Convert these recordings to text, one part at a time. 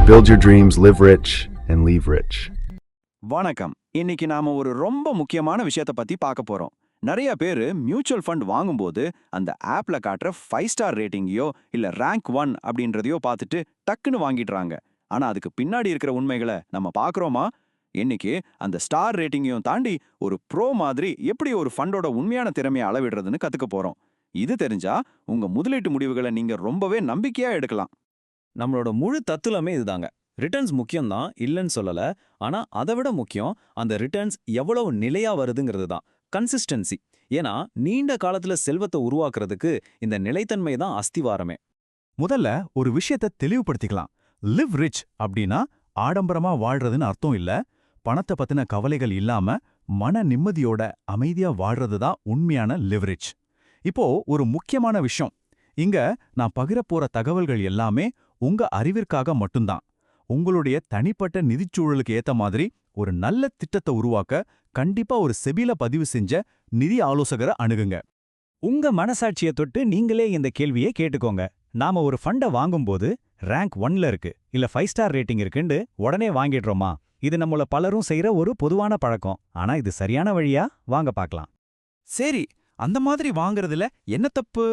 Build your dreams, live rich, and leave rich. வணக்கம். இன்னைக்கு நாம ஒரு ரொம்ப முக்கியமான விஷயத்தை பத்தி பார்க்க போறோம். நிறைய பேரு மியூச்சுவல் ஃபண்ட் வாங்கும்போது அந்த ஆப்ல காட்டுற 5 ஸ்டார் ரேட்டிங்கையோ இல்ல ரேங்க் 1 அப்படின்றதையோ பார்த்துட்டு டக்குன்னு வாங்கிடுறாங்க. ஆனா அதுக்கு பின்னாடி இருக்கிற உண்மைகளை நம்ம பார்க்கறோமா? இன்னைக்கு அந்த ஸ்டார் ரேட்டிங்கையும் தாண்டி ஒரு ப்ரோ மாதிரி எப்படி ஒரு ஃபண்டோட உண்மையான திறமையை அளவிடுறதுன்னு கத்துக்க போறோம். இது தெரிஞ்சா உங்க முதலீட்டு முடிவுகளை நீங்க ரொம்பவே நம்பிக்கையா எடுக்கலாம். நம்மளோட முழு தத்துவமே இதுதாங்க. ரிட்டர்ன்ஸ் முக்கியம் தான், இல்லைன்னு சொல்லல. ஆனா அதை விட முக்கியம் அந்த ரிட்டர்ன்ஸ் எவ்வளவு நிலையா வருதுங்கிறது தான், கன்சிஸ்டன்சி. ஏன்னா நீண்ட காலத்துல செல்வத்தை உருவாக்குறதுக்கு இந்த நிலைத்தன்மை தான் அஸ்திவாரமே. முதல்ல ஒரு விஷயத்தை தெளிவுபடுத்திக்கலாம். லிவ் ரிச் அப்படின்னா ஆடம்பரமா வாழ்றதுன்னு அர்த்தம் இல்ல. பணத்தை பத்தின கவலைகள் இல்லாம மன நிம்மதியோட அமைதியா வாழ்றது தான் உண்மையான லிவ் ரிச். இப்போ ஒரு முக்கியமான விஷயம், இங்க நான் பகிரப் போற தகவல்கள் எல்லாமே உங்க அறிவிற்காக மட்டும்தான். உங்களுடைய தனிப்பட்ட நிதிச்சூழலுக்கு ஏத்த மாதிரி ஒரு நல்ல திட்டத்தை உருவாக்க கண்டிப்பா ஒரு செபில பதிவு செஞ்ச நிதி ஆலோசகரை அணுகுங்க. உங்க மனசாட்சியை தொட்டு நீங்களே இந்த கேள்வியை கேட்டுக்கோங்க. நாம ஒரு ஃபண்டை வாங்கும்போது ரேங்க் 1ல இருக்கு இல்ல 5 ஸ்டார் ரேட்டிங் இருக்குன்னு உடனே வாங்கிடுறோமா? இது நம்மள பலரும் செய்யற ஒரு பொதுவான பழக்கம். ஆனா இது சரியான வழியா? வாங்க பார்க்கலாம். சரி, அந்த மாதிரி வாங்குறதுல என்ன தப்பு?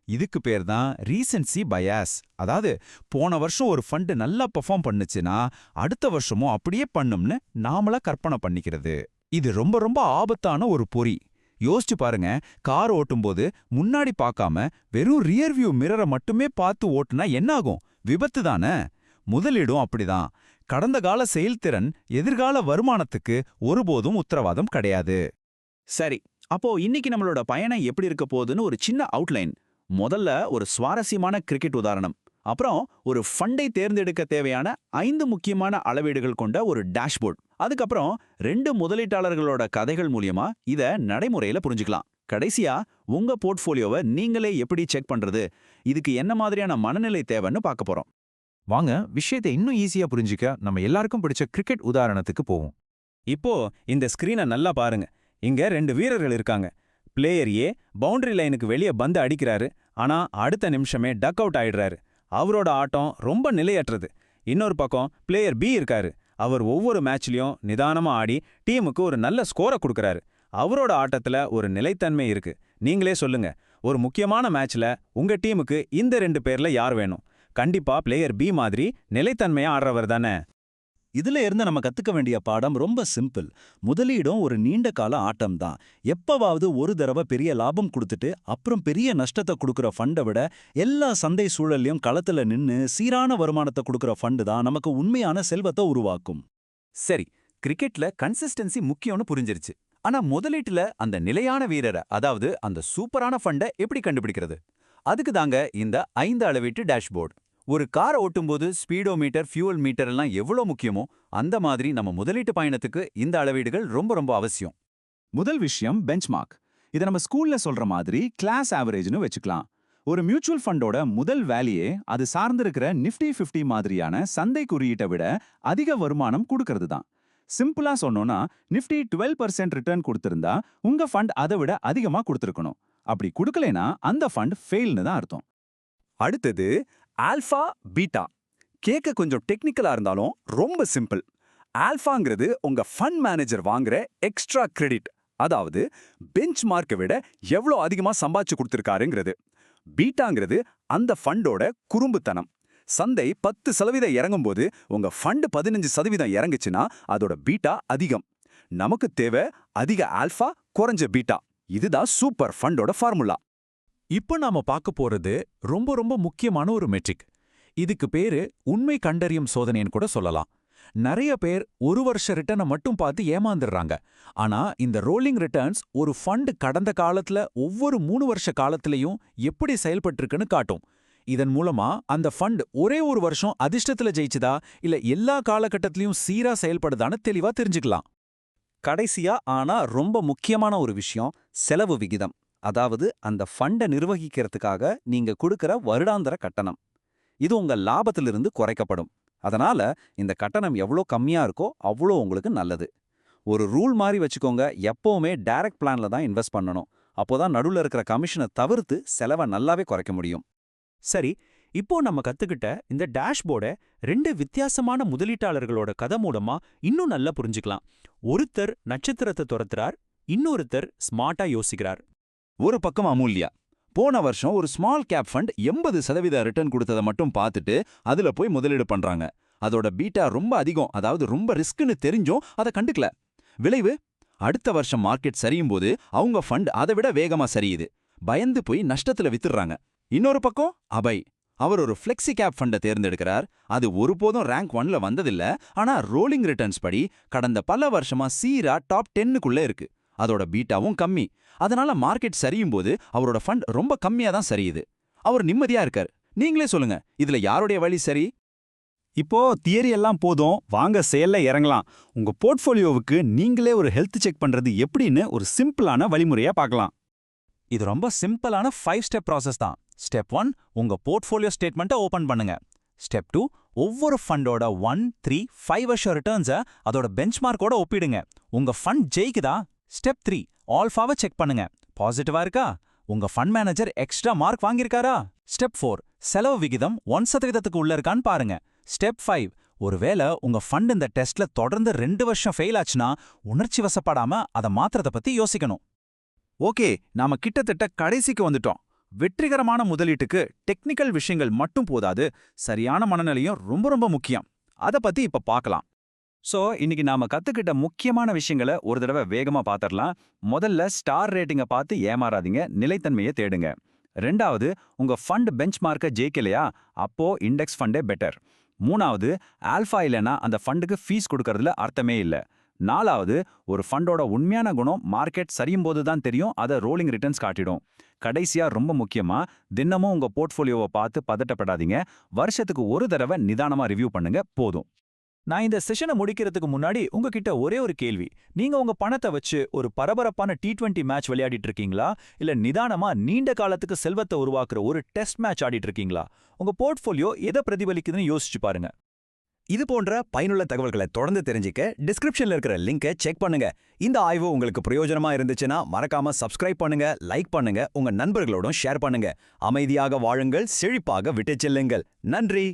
இதுக்கு பேர் தான் ரீசன்சி பயாஸ். அதாவது போன வருஷம் ஒரு ஃபண்டு நல்லா பெர்ஃபார்ம் பண்ணுச்சுன்னா அடுத்த வருஷமும் அப்படியே பண்ணும்னு நாமளா கற்பனை பண்ணிக்கிறது. இது ரொம்ப ரொம்ப ஆபத்தான ஒரு பொறி. யோசிச்சு பாருங்க, கார் ஓட்டும்போது முன்னாடி பார்க்காம வெறும் ரியர் வியூ மிரரை மட்டுமே பார்த்து ஓட்டுனா என்னாகும்? விபத்து தானே. முதலீடும் அப்படிதான். கடந்த கால செயல்திறன் எதிர்கால வருமானத்துக்கு ஒருபோதும் உத்தரவாதம் கிடையாது. சரி, அப்போ இன்னைக்கு நம்மளோட பயணம் எப்படி இருக்க போகுதுன்னு ஒரு சின்ன அவுட்லைன். முதல்ல ஒரு சுவாரஸ்யமான கிரிக்கெட் உதாரணம், அப்புறம் ஒரு ஃபண்டை தேர்ந்தெடுக்க தேவையான 5 முக்கியமான அளவீடுகள் கொண்ட ஒரு டேஷ்போர்ட், அதுக்கப்புறம் 2 முதலீட்டாளர்களோட கதைகள் மூலியமா இத நடைமுறையில புரிஞ்சுக்கலாம். கடைசியா உங்க போர்ட்ஃபோலியோவை நீங்களே எப்படி செக் பண்றது, இதுக்கு என்ன மாதிரியான மனநிலை தேவைன்னு பார்க்க போறோம். வாங்க விஷயத்தை இன்னும் ஈஸியா புரிஞ்சுக்க நம்ம எல்லாருக்கும் பிடிச்ச கிரிக்கெட் உதாரணத்துக்கு போவோம். இப்போ இந்த ஸ்கிரீனை நல்லா பாருங்க. இங்க 2 வீரர்கள் இருக்காங்க. பிளேயர் ஏ பவுண்டரி லைனுக்கு வெளியே பந்து அடிக்கிறாரு. ஆனா அடுத்த நிமிஷமே டக் அவுட் ஆயிடுறாரு. அவரோட ஆட்டம் ரொம்ப நிலையற்றது. இன்னொரு பக்கம் பிளேயர் பி இருக்காரு. அவர் ஒவ்வொரு மேட்ச்லயும் நிதானமா ஆடி டீமுக்கு ஒரு நல்ல ஸ்கோரை கொடுக்கறாரு. அவரோட ஆட்டத்துல ஒரு நிலைத்தன்மை இருக்கு. நீங்களே சொல்லுங்க, ஒரு முக்கியமான மேட்ச்ல உங்க டீமுக்கு இந்த 2 பேர்ல யார் வேணும்? கண்டிப்பா பிளேயர் பி மாதிரி நிலைத்தன்மையா ஆடுறவர் தானே. இதுல இருந்து நம்ம கத்துக்க வேண்டிய பாடம் ரொம்ப சிம்பிள். முதலீடும் ஒரு நீண்ட கால ஆட்டம் தான். எப்பவாவது ஒரு தடவை பெரிய லாபம் கொடுத்துட்டு அப்புறம் பெரிய நஷ்டத்தை கொடுக்குற ஃபண்டை விட எல்லா சந்தை சூழல்லையும் களத்துல நின்னு சீரான வருமானத்தை கொடுக்குற ஃபண்டு தான் நமக்கு உண்மையான செல்வத்தை உருவாக்கும். சரி, கிரிக்கெட்ல கன்சிஸ்டன்சி முக்கியம்னு புரிஞ்சிருச்சு. ஆனா முதலீட்டுல அந்த நிலையான வீரரை, அதாவது அந்த சூப்பரான ஃபண்டை எப்படி கண்டுபிடிக்கிறது? அதுக்கு தாங்க இந்த 5 அளவீட்டு டேஷ்போர்டு. ஒரு காரை ஓட்டும்போது ஸ்பீடோமீட்டர், ஃபியூவல் மீட்டர் எல்லாம் எவ்வளோ முக்கியமோ அந்த மாதிரி நம்ம முதலீட்டு பயணத்துக்கு இந்த அளவீடுகள் ரொம்ப ரொம்ப அவசியம். முதல் விஷயம் பெஞ்ச்மார்க். இதை நம்ம ஸ்கூல்ல சொல்ற மாதிரி கிளாஸ் ஆவரேஜ்னு வச்சுக்கலாம். ஒரு மியூச்சுவல் ஃபண்டோட முதல் வேலையே அது சார்ந்திருக்கிற நிஃப்டி 50 மாதிரியான சந்தை குறியீட்டை விட அதிக வருமானம் கொடுக்கறது தான். சிம்பிளா சொன்னோம்னா, நிஃப்டி 12% ரிட்டர்ன் கொடுத்திருந்தா உங்க ஃபண்ட் அதை விட அதிகமா கொடுத்திருக்கணும். அப்படி கொடுக்கலைனா அந்த ஃபண்ட் ஃபெயில்னு தான் அர்த்தம். அடுத்தது ஆல்ஃபா பீட்டா. கேட்க கொஞ்சம் டெக்னிக்கலா இருந்தாலும் ரொம்ப சிம்பிள். ஆல்ஃபாங்கிறது உங்க ஃபண்ட் மேனேஜர் வாங்குற எக்ஸ்ட்ரா கிரெடிட், அதாவது பெஞ்ச் மார்க்கை விட எவ்வளோ அதிகமா சம்பாதிச்சு கொடுத்துருக்காருங்கிறது. பீட்டாங்கிறது அந்த ஃபண்டோட குறும்புத்தனம். சந்தை 10% இறங்கும்போது உங்க ஃபண்ட் 15% இறங்குச்சுன்னா அதோட பீட்டா அதிகம். நமக்கு தேவை அதிக ஆல்ஃபா, குறைஞ்ச பீட்டா. இதுதான் சூப்பர் ஃபண்டோட ஃபார்முலா. இப்போ நாம பார்க்க போறது ரொம்ப ரொம்ப முக்கியமான ஒரு மெட்ரிக். இதுக்கு பேரு உண்மை கண்டறியும் சோதனைன்னு கூட சொல்லலாம். நிறைய பேர் ஒரு வருஷ ரிட்டர்னை மட்டும் பார்த்து ஏமாந்துடுறாங்க. ஆனா இந்த ரோலிங் ரிட்டர்ன்ஸ் ஒரு ஃபண்ட் கடந்த காலத்துல ஒவ்வொரு 3 வருஷ காலத்திலையும் எப்படி செயல்பட்டிருக்குன்னு காட்டும். இதன் மூலமா அந்த ஃபண்ட் ஒரே ஒரு வருஷம் அதிர்ஷ்டத்துல ஜெயிச்சுதா இல்ல எல்லா காலகட்டத்திலையும் சீரா செயல்படுதான்னு தெளிவா தெரிஞ்சுக்கலாம். கடைசியா ஆனா ரொம்ப முக்கியமான ஒரு விஷயம், செலவு விகிதம். அதாவது அந்த ஃபண்டை நிர்வகிக்கிறதுக்காக நீங்க கொடுக்கிற வருடாந்திர கட்டணம். இது உங்க லாபத்திலிருந்து குறைக்கப்படும். அதனால இந்த கட்டணம் எவ்வளோ கம்மியா இருக்கோ அவ்வளோ உங்களுக்கு நல்லது. ஒரு ரூல் மாதிரி வச்சுக்கோங்க, எப்பவுமே டைரக்ட் பிளான்ல தான் இன்வெஸ்ட் பண்ணணும். அப்போதான் நடுவில் இருக்கிற கமிஷனை தவிர்த்து செலவை நல்லாவே குறைக்க முடியும். சரி, இப்போ நம்ம கத்துக்கிட்ட இந்த டேஷ்போர்டை 2 வித்தியாசமான முதலீட்டாளர்களோட கதை மூலமா இன்னும் நல்லா புரிஞ்சுக்கலாம். ஒருத்தர் நட்சத்திரத்தை துரத்துறார், இன்னொருத்தர் ஸ்மார்ட்டா யோசிக்கிறார். ஒரு பக்கம் அமூல்யா போன வருஷம் ஒரு ஸ்மால் கேப் ஃபண்ட் 80% ரிட்டர்ன் கொடுத்ததை மட்டும் பார்த்துட்டு அதுல போய் முதலீடு பண்றாங்க. அதோட பீட்டா ரொம்ப அதிகம், அதாவது ரொம்ப ரிஸ்க்னு தெரிஞ்சும் அதை கண்டுக்கல. விளைவு, அடுத்த வருஷம் மார்க்கெட் சரியும் போது அவங்க ஃபண்ட் அதை விட வேகமா சரியுது. பயந்து போய் நஷ்டத்துல வித்துடுறாங்க. இன்னொரு பக்கம் அபய், அவர் ஒரு ஃப்ளெக்ஸி கேப் ஃபண்டை தேர்ந்தெடுக்கிறார். அது ஒருபோதும் ரேங்க் 1ல வந்ததில்ல, ஆனா ரோலிங் ரிட்டர்ன்ஸ் படி கடந்த பல வருஷமா சீரா டாப் 10க்குள்ள இருக்கு. அதோட பீட்டாவும் கம்மி. அதனால மார்க்கெட் சரியும் போது அவரோட ஃபண்ட் ரொம்ப கம்மியா தான் சரியுது. அவர் நிம்மதியா இருக்கார். நீங்களே சொல்லுங்க, இதுல யாருடைய வழி சரி? இப்போ தியரி எல்லாம் போதும், வாங்க செயல்ல இறங்கலாம். உங்க போர்ட்ஃபோலியோவுக்கு நீங்களே ஒரு ஹெல்த் செக் பண்றது எப்படின்னு ஒரு சிம்பிளான வழிமுறையா பார்க்கலாம். இது ரொம்ப சிம்பிளான 5 ஸ்டெப் ப்ராசஸ் தான். ஸ்டெப் 1, உங்க போர்ட்ஃபோலியோ ஸ்டேட்மெண்ட்டை ஓபன் பண்ணுங்க. ஸ்டெப் 2, ஒவ்வொரு ஃபண்டோட 1, 3, 5 வருஷ ரிட்டர்ன்ஸை அதோட பெஞ்ச்மார்க்கோட ஒப்பிடுங்க. உங்க ஃபண்ட் ஜெயிக்குதா? ஸ்டெப் 3, ஆல்ஃபாவை செக் பண்ணுங்க. பாசிட்டிவா இருக்கா? உங்க ஃபண்ட் மேனேஜர் எக்ஸ்ட்ரா மார்க் வாங்கியிருக்காரா? ஸ்டெப் 4, செலவு விகிதம் 1% உள்ள இருக்கான்னு பாருங்க. ஸ்டெப் 5, ஒருவேளை உங்க ஃபண்ட் இந்த டெஸ்ட்ல தொடர்ந்து 2 வருஷம் ஃபெயில் ஆச்சுன்னா உணர்ச்சி வசப்படாம அதை மாத்திரத்தை பத்தி யோசிக்கணும். ஓகே, நாம கிட்டத்தட்ட கடைசிக்கு வந்துட்டோம். வெற்றிகரமான முதலீட்டுக்கு டெக்னிக்கல் விஷயங்கள் மட்டும் போதாது, சரியான மனநிலையும் ரொம்ப ரொம்ப முக்கியம். அதை பத்தி இப்ப பார்க்கலாம். சோ இன்னைக்கு நாம கத்துக்கிட்ட முக்கியமான விஷயங்களை ஒரு தடவை வேகமா பாத்திரலாம். முதல்ல ஸ்டார் ரேட்டிங்கை பார்த்து ஏமாறாதீங்க, நிலைத்தன்மையை தேடுங்க. 2வது, உங்க ஃபண்ட் பெஞ்ச்மார்க்கை ஜெயிக்கலையா, அப்போ இண்டெக்ஸ் ஃபண்டே பெட்டர். 3வது, ஆல்ஃபா இல்லைன்னா அந்த ஃபண்டுக்கு ஃபீஸ் கொடுக்கறதுல அர்த்தமே இல்லை. 4வது, ஒரு ஃபண்டோட உண்மையான குணம் மார்க்கெட் சரியும் போது தான் தெரியும், அதை ரோலிங் ரிட்டர்ன்ஸ் காட்டிடும். கடைசியா ரொம்ப முக்கியமா, தினமும் உங்க போர்ட்ஃபோலியோவை பார்த்து பதட்டப்படாதீங்க. வருஷத்துக்கு ஒரு தடவை நிதானமா ரிவ்யூ பண்ணுங்க, போதும். நான் இந்த செஷனை முடிக்கிறதுக்கு முன்னாடி உங்ககிட்ட ஒரே ஒரு கேள்வி. நீங்க உங்க பணத்தை வச்சு ஒரு பரபரப்பான T20 மேட்ச் விளையாடிட்டு இருக்கீங்களா, இல்ல நிதானமா நீண்ட காலத்துக்கு செல்வத்தை உருவாக்குற ஒரு டெஸ்ட் மேட்ச் ஆடிட்டு இருக்கீங்களா? உங்க போர்ட்ஃபோலியோ எதை பிரதிபலிக்குதுன்னு யோசிச்சு பாருங்க. இது போன்ற பயனுள்ள தகவல்களை தொடர்ந்து தெரிஞ்சுக்க டிஸ்கிரிப்ஷன்ல இருக்கிற லிங்கை செக் பண்ணுங்க. இந்த ஆய்வு உங்களுக்கு பிரயோஜனமா இருந்துச்சுன்னா மறக்காம சப்ஸ்கிரைப் பண்ணுங்க, லைக் பண்ணுங்க, உங்க நண்பர்களோடும் ஷேர் பண்ணுங்க. அமைதியாக வாழுங்கள், செழிப்பாக விட்டுச் செல்லுங்கள். நன்றி.